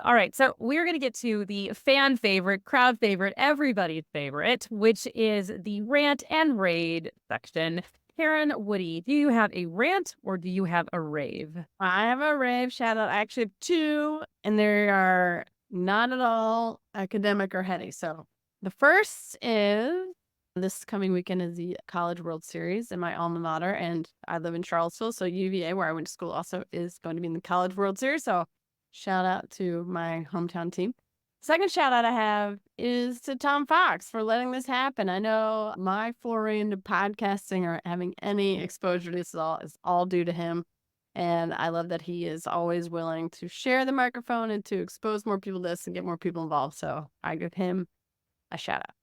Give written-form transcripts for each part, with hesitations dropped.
All right, so we're going to get to the fan favorite, crowd favorite, everybody's favorite, which is the rant and raid section. Karen, Woody, do you have a rant or do you have a rave? I have a rave shout out. I actually have two, and they are not at all academic or heady. So the first is this coming weekend is the College World Series in my alma mater, and I live in Charlottesville. So UVA, where I went to school, also is going to be in the College World Series. So shout out to my hometown team. Second shout out I have is to Tom Fox for letting this happen. I know my foray into podcasting or having any exposure to this is all due to him. And I love that he is always willing to share the microphone and to expose more people to this and get more people involved. So I give him a shout out.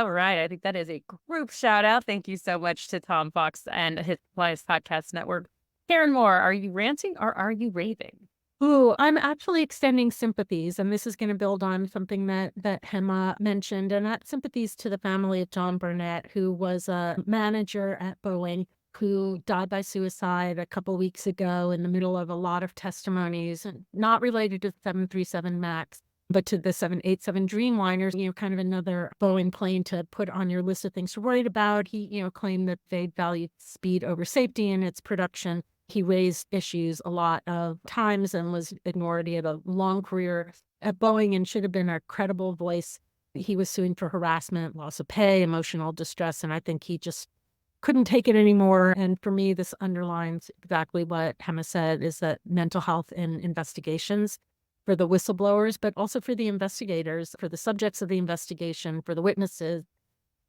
All right, I think that is a group shout out. Thank you so much to Tom Fox and his Compliance Podcast Network. Karen Moore, are you ranting or are you raving? Ooh, I'm actually extending sympathies, and this is going to build on something that Hemma mentioned, and that sympathies to the family of John Barnett, who was a manager at Boeing, who died by suicide a couple weeks ago in the middle of a lot of testimonies, not related to the 737 MAX, but to the 787 Dreamliners, kind of another Boeing plane to put on your list of things to write about. He, claimed that they valued speed over safety in its production. He raised issues a lot of times and was ignored. He had a long career at Boeing and should have been a credible voice. He was suing for harassment, loss of pay, emotional distress, and I think he just couldn't take it anymore. And for me, this underlines exactly what Hemma said, is that mental health in investigations for the whistleblowers, but also for the investigators, for the subjects of the investigation, for the witnesses,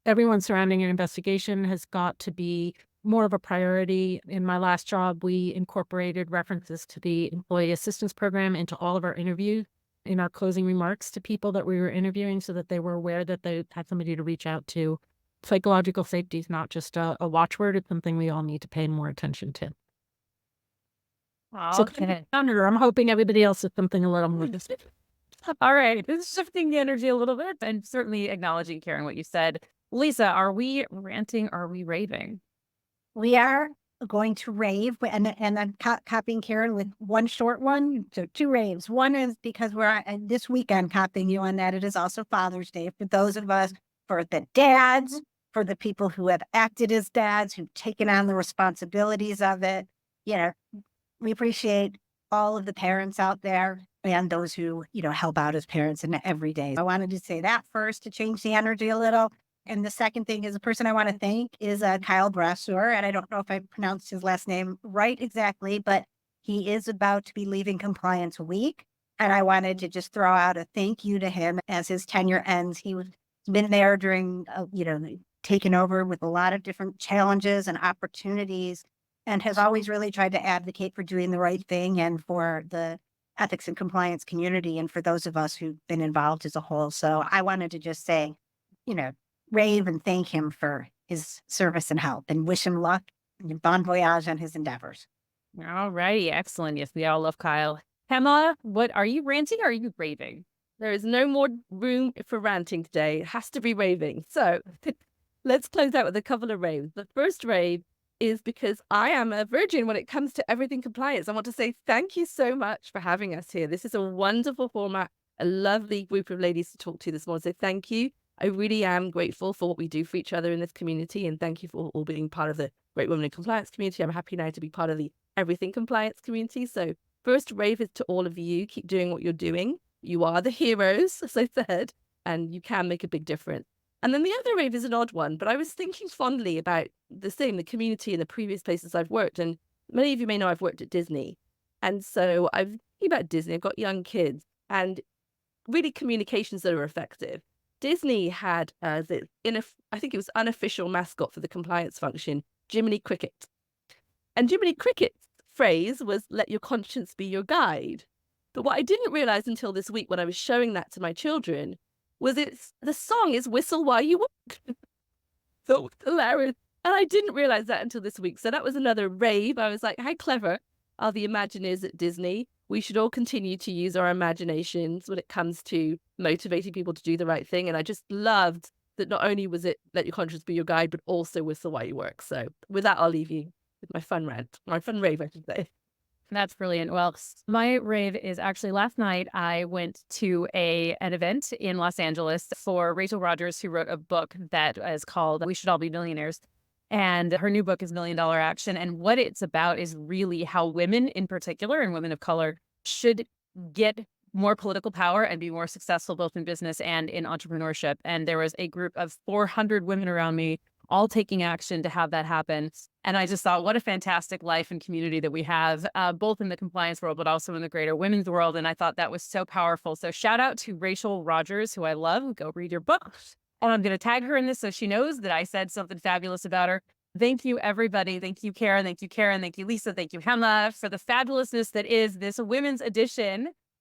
everyone surrounding an investigation has got to be more of a priority. In my last job, we incorporated references to the employee assistance program into all of our interviews in our closing remarks to people that we were interviewing so that they were aware that they had somebody to reach out to. Psychological safety is not just a watchword. It's something we all need to pay more attention to. So Okay. I'm hoping everybody else is something a little more. All right. This is shifting the energy a little bit and certainly acknowledging, Karen, what you said. Lisa, are we ranting? Or are we raving? We are going to rave, and I'm copying Karen with one short one, so two raves. One is because we're this weekend copying you on that. It is also Father's Day for those of us, for the dads, for the people who have acted as dads, who've taken on the responsibilities of it. We appreciate all of the parents out there and those who, help out as parents in every day. I wanted to say that first to change the energy a little. And the second thing is the person I want to thank is Kyle Brasseur. And I don't know if I pronounced his last name right exactly, but he is about to be leaving Compliance Week. And I wanted to just throw out a thank you to him as his tenure ends. He's been there during, taken over with a lot of different challenges and opportunities, and has always really tried to advocate for doing the right thing and for the ethics and compliance community and for those of us who've been involved as a whole. So I wanted to just say, rave and thank him for his service and help and wish him luck and bon voyage on his endeavors. All righty. Excellent. Yes, we all love Kyle. Hemma, what are you ranting or are you raving? There is no more room for ranting today. It has to be raving. So let's close out with a couple of raves. The first rave is because I am a virgin when it comes to everything compliance. I want to say thank you so much for having us here. This is a wonderful format, a lovely group of ladies to talk to this morning. So thank you. I really am grateful for what we do for each other in this community. And thank you for all being part of the Great Women in Compliance community. I'm happy now to be part of the Everything Compliance community. So first rave is to all of you. Keep doing what you're doing. You are the heroes, as I said, and you can make a big difference. And then the other rave is an odd one, but I was thinking fondly about the community in the previous places I've worked. And many of you may know I've worked at Disney. And so I've thinking about Disney. I've got young kids and really communications that are effective. Disney had, I think it was unofficial mascot for the compliance function, Jiminy Cricket. And Jiminy Cricket's phrase was, let your conscience be your guide. But what I didn't realize until this week when I was showing that to my children was the song is Whistle While You Work. So hilarious. And I didn't realize that until this week. So that was another rave. I was like, how clever are the Imagineers at Disney? We should all continue to use our imaginations when it comes to motivating people to do the right thing. And I just loved that not only was it let your conscience be your guide, but also whistle while you work. So with that, I'll leave you with my fun rant, my fun rave, I should say. That's brilliant. Well, my rave is actually last night I went to an event in Los Angeles for Rachel Rogers, who wrote a book that is called We Should All Be Millionaires. And her new book is $1 Million Action. And what it's about is really how women in particular and women of color should get more political power and be more successful both in business and in entrepreneurship. And there was a group of 400 women around me all taking action to have that happen. And I just thought, what a fantastic life and community that we have, both in the compliance world, but also in the greater women's world. And I thought that was so powerful. So shout out to Rachel Rogers, who I love. Go read your book. And I'm going to tag her in this so she knows that I said something fabulous about her. Thank you, everybody. Thank you, Karen. Thank you, Karen. Thank you, Lisa. Thank you, Hemma, for the fabulousness that is this women's edition